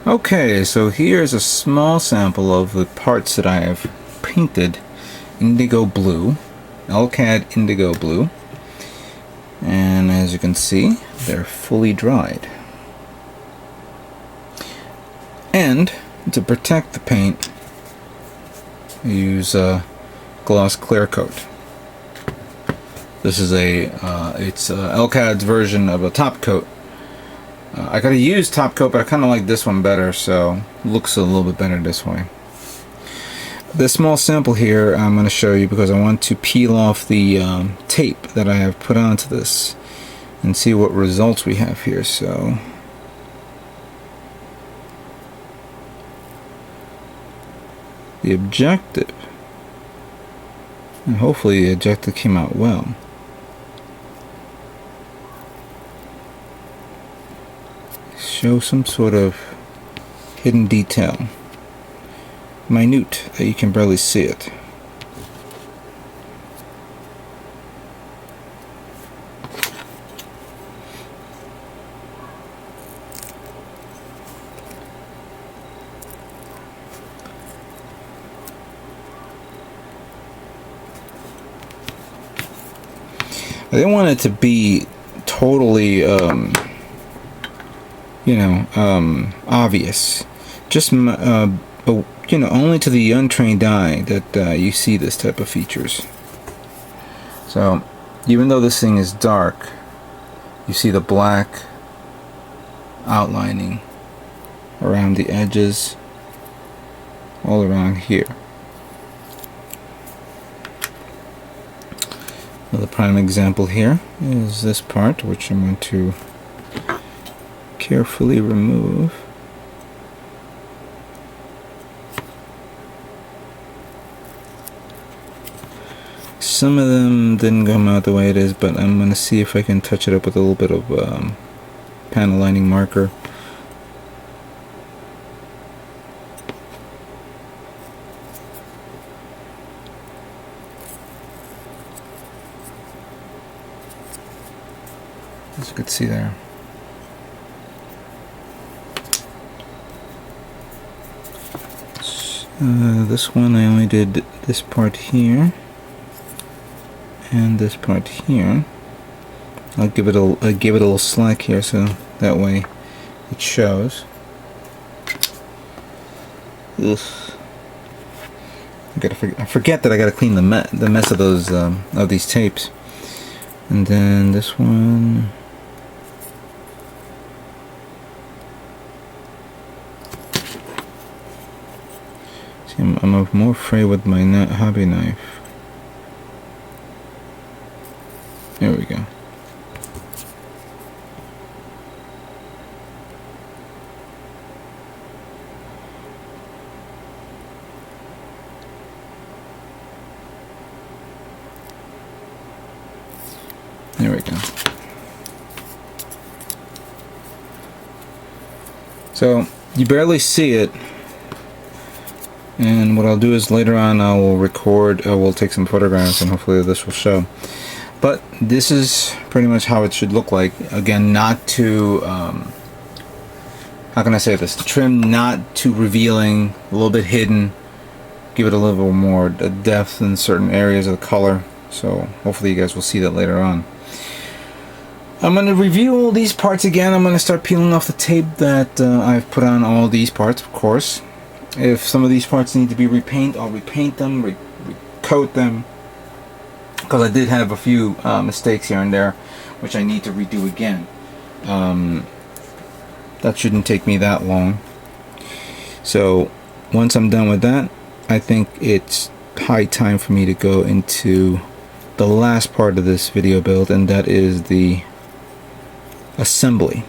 Okay, so here's a small sample of the parts that I have painted Indigo Blue, Alclad Indigo Blue, and as you can see, they're fully dried. And to protect the paint, I use a gloss clear coat. This is it's Alclad's version of a top coat. I could have used top coat, but I kind of like this one better, so it looks a little bit better this way. This small sample here I'm going to show you because I want to peel off the tape that I have put onto this and see what results we have here. So the objective, and hopefully the objective came out well. Show some sort of hidden detail, minute, that you can barely see it. I didn't want it to be totally obvious, just but only to the untrained eye that you see this type of features. So even though this thing is dark, you see the black outlining around the edges, all around here. Another prime example here is this part, which I'm going to carefully remove. Some of them didn't come out the way it is, but I'm going to see if I can touch it up with a little bit of panel lining marker. As you can see there. This one I only did this part here and this part here. I'll give it a little slack here so that way it shows. Ugh. I forget that I gotta clean the mess of those of these tapes. And then this one. I'm more afraid with my hobby knife. There we go. There we go. So you barely see it. And what I'll do is later on I will record, we'll take some photographs and hopefully this will show. But this is pretty much how it should look like. Again, not too, how can I say this? The trim not too revealing, a little bit hidden. Give it a little more depth in certain areas of the color. So hopefully you guys will see that later on. I'm going to review all these parts again. I'm going to start peeling off the tape that I've put on all these parts, of course. If some of these parts need to be repainted, I'll repaint them, recoat them, because I did have a few mistakes here and there, which I need to redo again. That shouldn't take me that long. So once I'm done with that, I think it's high time for me to go into the last part of this video build, and that is the assembly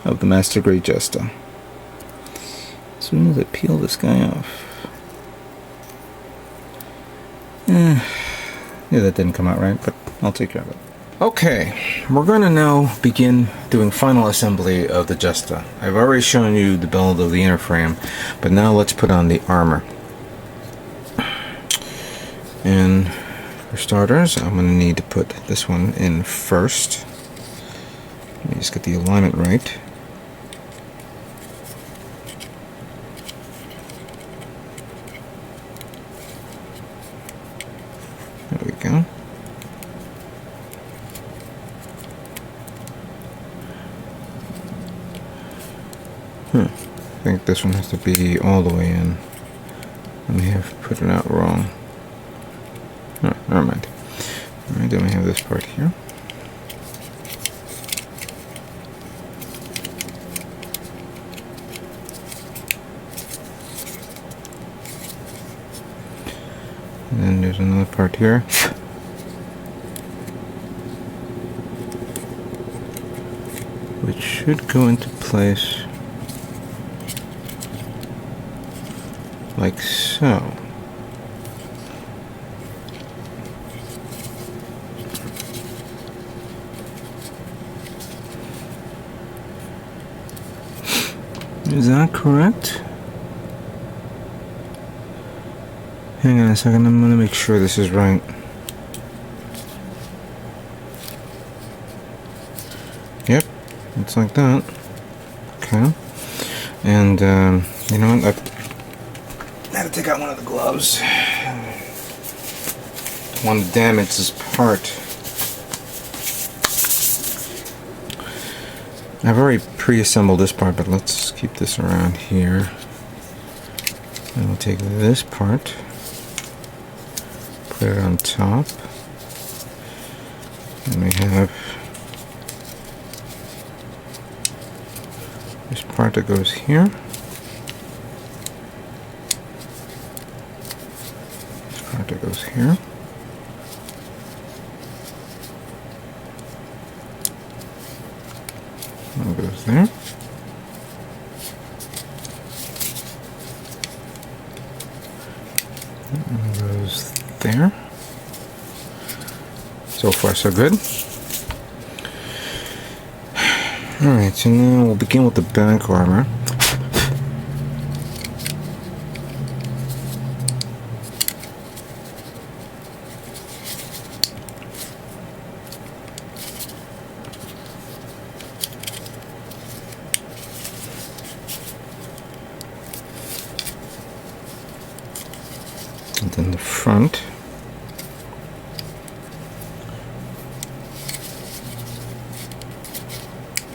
of the Master Grade Jesta. As soon as I peel this guy off. Yeah, that didn't come out right, but I'll take care of it. Okay, we're going to now begin doing final assembly of the Jesta. I've already shown you the build of the inner frame, but now let's put on the armor. And for starters, I'm going to need to put this one in first. Let me just get the alignment right. we go. I think this one has to be all the way in. I may have put it out wrong. No, never mind. Alright, then we have this part here. And then there's another part here. Which should go into place like so. Is that correct? Hang on a second, I'm gonna make sure this is right. Yep, it's like that. Okay. And, you know what? I had to take out one of the gloves. Don't want to damage this part. I've already pre-assembled this part, but let's keep this around here. And we'll take this part, put it on top, and we have this part that goes here. This part that goes here. That goes there. That goes there. So far, so good. Alright, so now we'll begin with the back armor. And then the front.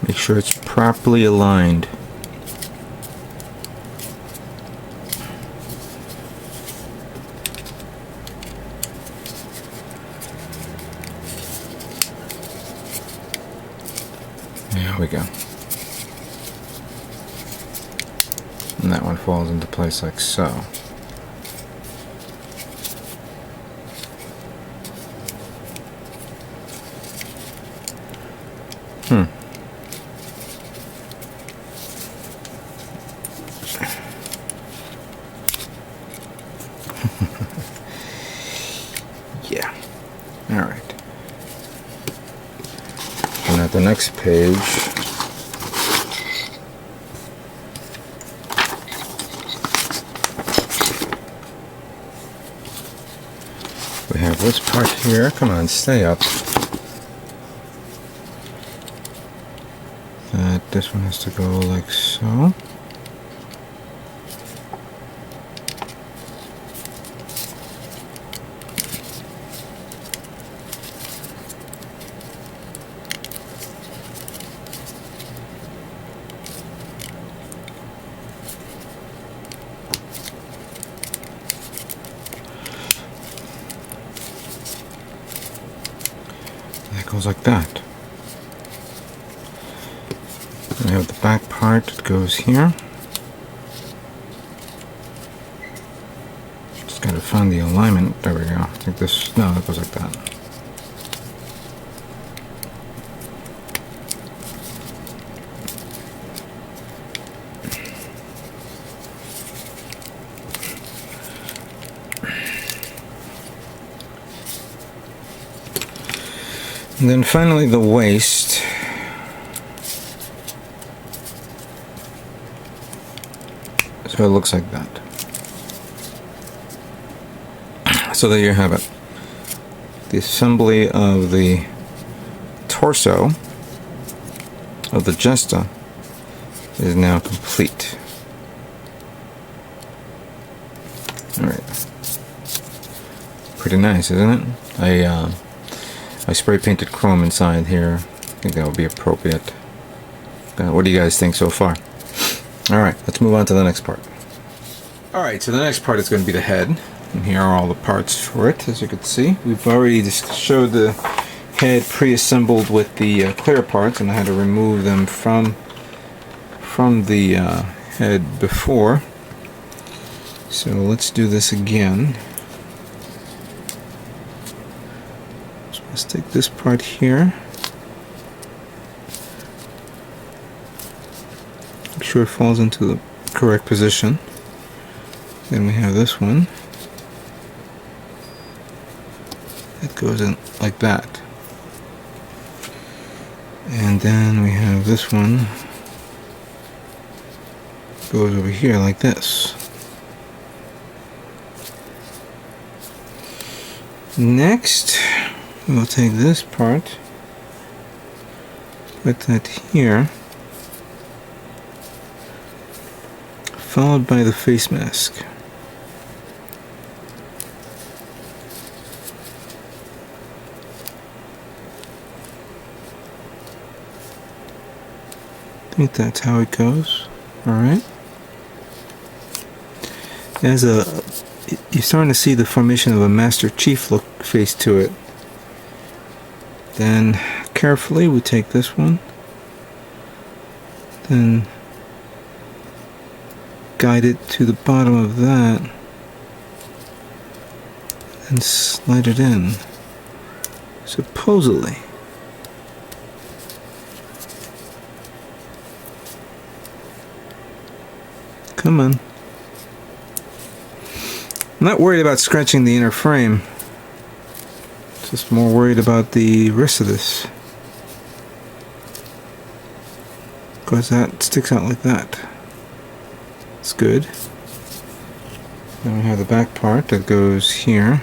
Make sure it's properly aligned. There we go. And that one falls into place like so. Yeah. Alright. And at the next page, we have this part here. Come on, stay up. That this one has to go like so. That goes like that. We have the back part that goes here. Just gotta find the alignment. There we go. I think this, no, that goes like that. And then finally the waist. So it looks like that. So there you have it. The assembly of the torso of the Jesta is now complete. Alright. Pretty nice, isn't it? I spray painted chrome inside here. I think that would be appropriate. What do you guys think so far? Alright, let's move on to the next part. Alright, so the next part is going to be the head. And here are all the parts for it, as you can see. We've already just showed the head pre-assembled with the clear parts, and I had to remove them from the head before. So let's do this again. So let's take this part here. Make sure it falls into the correct position. Then we have this one. It goes in like that. And then we have this one. Goes over here like this. Next, we'll take this part, put that here, followed by the face mask. I think that's how it goes. Alright. As you're starting to see the formation of a Master Chief look face to it. Then carefully we take this one, then guide it to the bottom of that, and slide it in. Supposedly. Come on. I'm not worried about scratching the inner frame. Just more worried about the rest of this. Because that sticks out like that. It's good. Then we have the back part that goes here.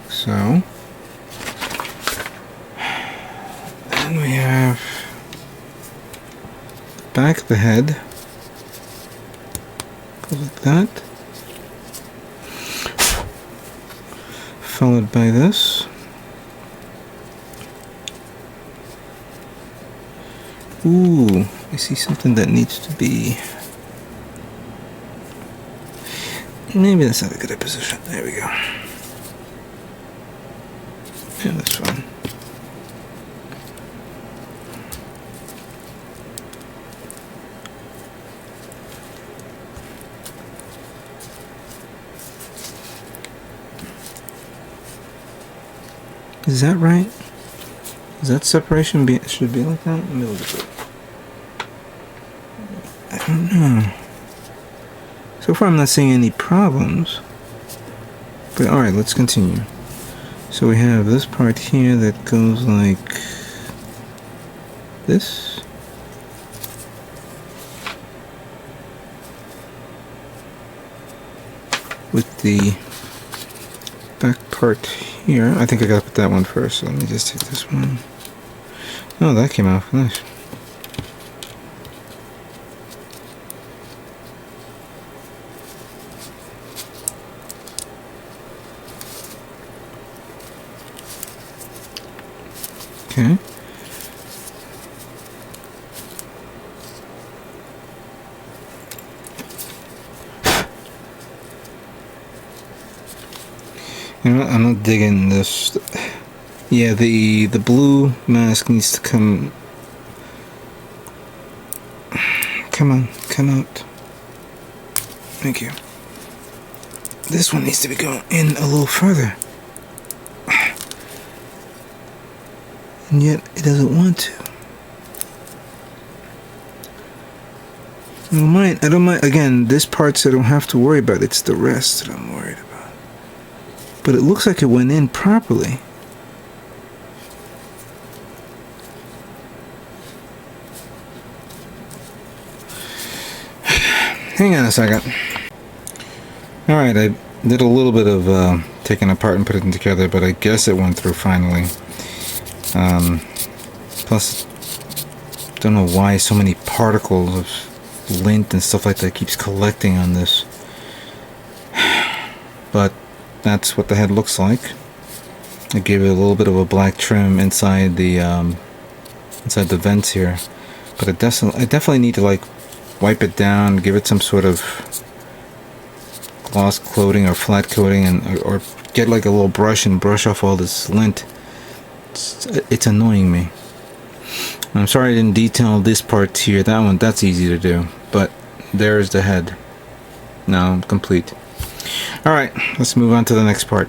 So. Then we have the back of the head. Goes like that. Followed by this. Ooh, I see something that needs to be... Maybe that's not a good position. There we go. And this one. Is that right? Is that separation should be like that? Let me look at it. I don't know. So far I'm not seeing any problems. But alright, let's continue. So we have this part here that goes like this. With the back part here. I think I gotta put that one first, so let me just take this one. Oh, that came off nice. Okay. You know what? I'm not digging this. Yeah, the blue mask needs to come. Come on, come out. Thank you. This one needs to be going in a little further. And yet it doesn't want to. I don't mind. Again, this part I don't have to worry about. It's the rest that I'm worried about. But it looks like it went in properly. Hang on a second. Alright, I did a little bit of taking it apart and putting it together, but I guess it went through finally. Plus, don't know why so many particles of lint and stuff like that keeps collecting on this. but that's what the head looks like. I gave it a little bit of a black trim inside the vents here, but I definitely need to like wipe it down, give it some sort of gloss coating or flat coating, and or get like a little brush and brush off all this lint. It's annoying me. I'm sorry I didn't detail this part here. That's easy to do, but there's the head. Now complete. Alright, let's move on to the next part.